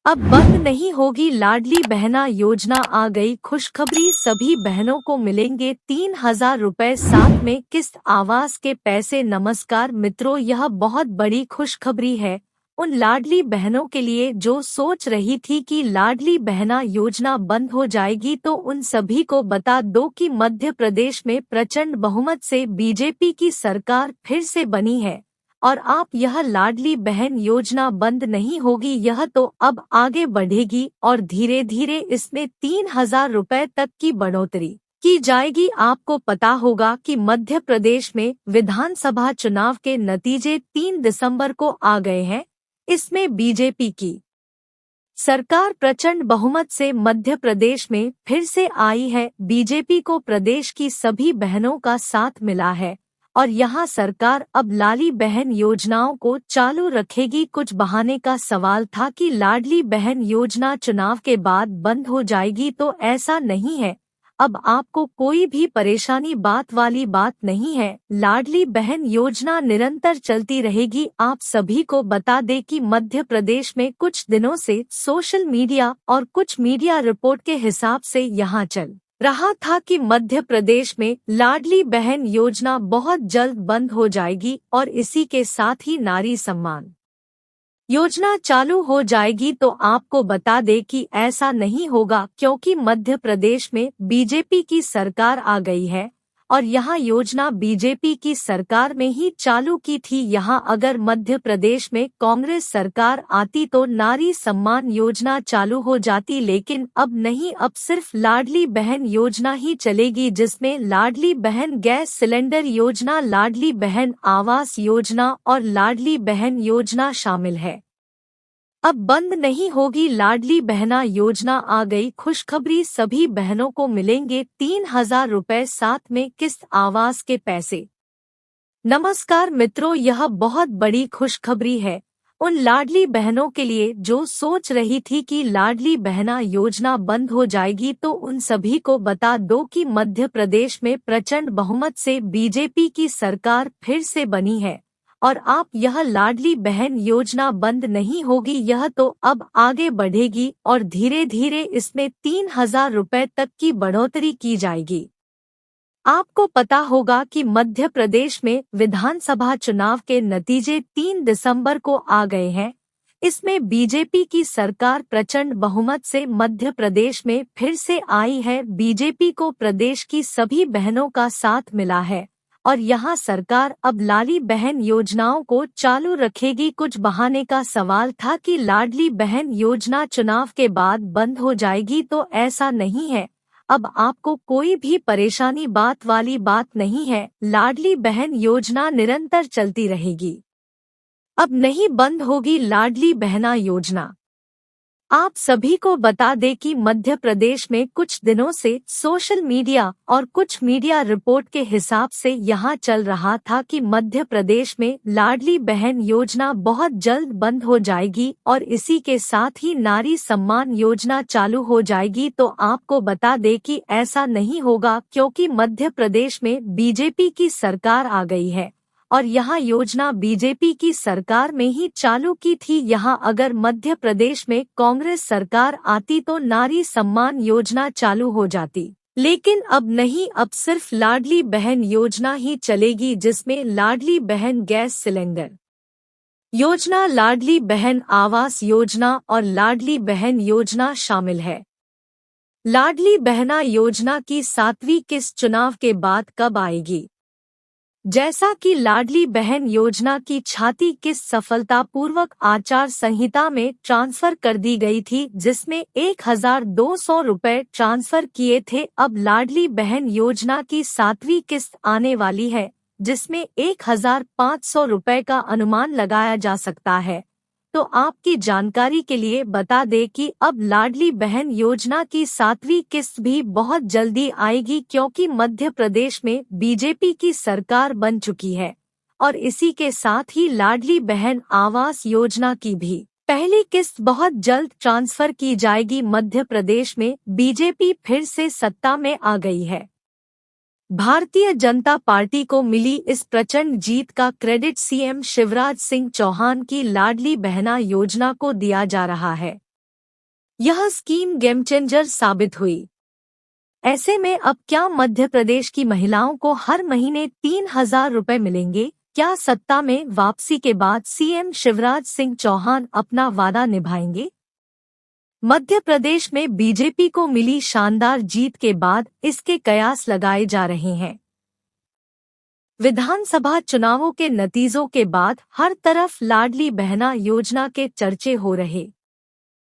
अब बंद नहीं होगी लाडली बहना योजना, आ गई खुशखबरी, सभी बहनों को मिलेंगे 3,000 रुपए, साथ में किस्त आवास के पैसे। नमस्कार मित्रों, यह बहुत बड़ी खुशखबरी है उन लाडली बहनों के लिए जो सोच रही थी कि लाडली बहना योजना बंद हो जाएगी। तो उन सभी को बता दो कि मध्य प्रदेश में प्रचंड बहुमत से बीजेपी की सरकार फिर से बनी है और आप यह लाडली बहन योजना बंद नहीं होगी, यह तो अब आगे बढ़ेगी और धीरे धीरे इसमें 3,000 रुपए तक की बढ़ोतरी की जाएगी। आपको पता होगा कि मध्य प्रदेश में विधानसभा चुनाव के नतीजे 3 दिसंबर को आ गए हैं। इसमें बीजेपी की सरकार प्रचंड बहुमत से मध्य प्रदेश में फिर से आई है। बीजेपी को प्रदेश की सभी बहनों का साथ मिला है और यहाँ सरकार अब लाडली बहन योजनाओं को चालू रखेगी। कुछ बहाने का सवाल था कि लाडली बहन योजना चुनाव के बाद बंद हो जाएगी, तो ऐसा नहीं है। अब आपको कोई भी परेशानी बात वाली बात नहीं है। लाडली बहन योजना निरंतर चलती रहेगी। आप सभी को बता दें कि मध्य प्रदेश में कुछ दिनों से सोशल मीडिया और कुछ मीडिया रिपोर्ट के हिसाब से यहाँ चल रहा था कि मध्य प्रदेश में लाडली बहन योजना बहुत जल्द बंद हो जाएगी और इसी के साथ ही नारी सम्मान योजना चालू हो जाएगी। तो आपको बता दें कि ऐसा नहीं होगा, क्योंकि मध्य प्रदेश में बीजेपी की सरकार आ गई है और यहाँ योजना बीजेपी की सरकार में ही चालू की थी। यहाँ अगर मध्य प्रदेश में कांग्रेस सरकार आती तो नारी सम्मान योजना चालू हो जाती, लेकिन अब नहीं। अब सिर्फ लाडली बहन योजना ही चलेगी, जिसमें लाडली बहन गैस सिलेंडर योजना, लाडली बहन आवास योजना और लाडली बहन योजना शामिल है। अब बंद नहीं होगी लाडली बहना योजना, आ गई खुशखबरी, सभी बहनों को मिलेंगे 3,000 रुपए, साथ में किस्त आवास के पैसे। नमस्कार मित्रों, यह बहुत बड़ी खुशखबरी है उन लाडली बहनों के लिए जो सोच रही थी कि लाडली बहना योजना बंद हो जाएगी। तो उन सभी को बता दो कि मध्य प्रदेश में प्रचंड बहुमत से बीजेपी की सरकार फिर से बनी है और आप यह लाडली बहन योजना बंद नहीं होगी, यह तो अब आगे बढ़ेगी और धीरे धीरे इसमें 3,000 रुपए तक की बढ़ोतरी की जाएगी। आपको पता होगा कि मध्य प्रदेश में विधानसभा चुनाव के नतीजे 3 दिसंबर को आ गए हैं। इसमें बीजेपी की सरकार प्रचंड बहुमत से मध्य प्रदेश में फिर से आई है। बीजेपी को प्रदेश की सभी बहनों का साथ मिला है और यहाँ सरकार अब लाडली बहन योजनाओं को चालू रखेगी। कुछ बहाने का सवाल था कि लाडली बहन योजना चुनाव के बाद बंद हो जाएगी, तो ऐसा नहीं है। अब आपको कोई भी परेशानी बात वाली बात नहीं है। लाडली बहन योजना निरंतर चलती रहेगी। अब नहीं बंद होगी लाडली बहना योजना। आप सभी को बता दें कि मध्य प्रदेश में कुछ दिनों से सोशल मीडिया और कुछ मीडिया रिपोर्ट के हिसाब से यहाँ चल रहा था कि मध्य प्रदेश में लाडली बहन योजना बहुत जल्द बंद हो जाएगी और इसी के साथ ही नारी सम्मान योजना चालू हो जाएगी। तो आपको बता दें कि ऐसा नहीं होगा, क्योंकि मध्य प्रदेश में बीजेपी की सरकार आ गई है और यहाँ योजना बीजेपी की सरकार में ही चालू की थी। यहाँ अगर मध्य प्रदेश में कांग्रेस सरकार आती तो नारी सम्मान योजना चालू हो जाती, लेकिन अब नहीं। अब सिर्फ लाडली बहन योजना ही चलेगी, जिसमें लाडली बहन गैस सिलेंडर योजना, लाडली बहन आवास योजना और लाडली बहन योजना शामिल है। लाडली बहना योजना की 7वीं किस्त चुनाव के बाद कब आएगी? जैसा कि लाडली बहन योजना की 6वीं किस्त सफलतापूर्वक आचार संहिता में ट्रांसफर कर दी गई थी, जिसमें 1,200 रुपए ट्रांसफर किए थे। अब लाडली बहन योजना की 7वीं किस्त आने वाली है, जिसमें 1,500 रुपए का अनुमान लगाया जा सकता है। तो आपकी जानकारी के लिए बता दें कि अब लाडली बहन योजना की 7वीं किस्त भी बहुत जल्दी आएगी, क्योंकि मध्य प्रदेश में बीजेपी की सरकार बन चुकी है और इसी के साथ ही लाडली बहन आवास योजना की भी पहली किस्त बहुत जल्द ट्रांसफर की जाएगी। मध्य प्रदेश में बीजेपी फिर से सत्ता में आ गई है। भारतीय जनता पार्टी को मिली इस प्रचंड जीत का क्रेडिट सीएम शिवराज सिंह चौहान की लाडली बहना योजना को दिया जा रहा है। यह स्कीम गेम चेंजर साबित हुई। ऐसे में अब क्या मध्य प्रदेश की महिलाओं को हर महीने 3,000 रुपए मिलेंगे? क्या सत्ता में वापसी के बाद सीएम शिवराज सिंह चौहान अपना वादा निभाएंगे? मध्य प्रदेश में बीजेपी को मिली शानदार जीत के बाद इसके कयास लगाए जा रहे हैं। विधानसभा चुनावों के नतीजों के बाद हर तरफ लाडली बहना योजना के चर्चे हो रहे।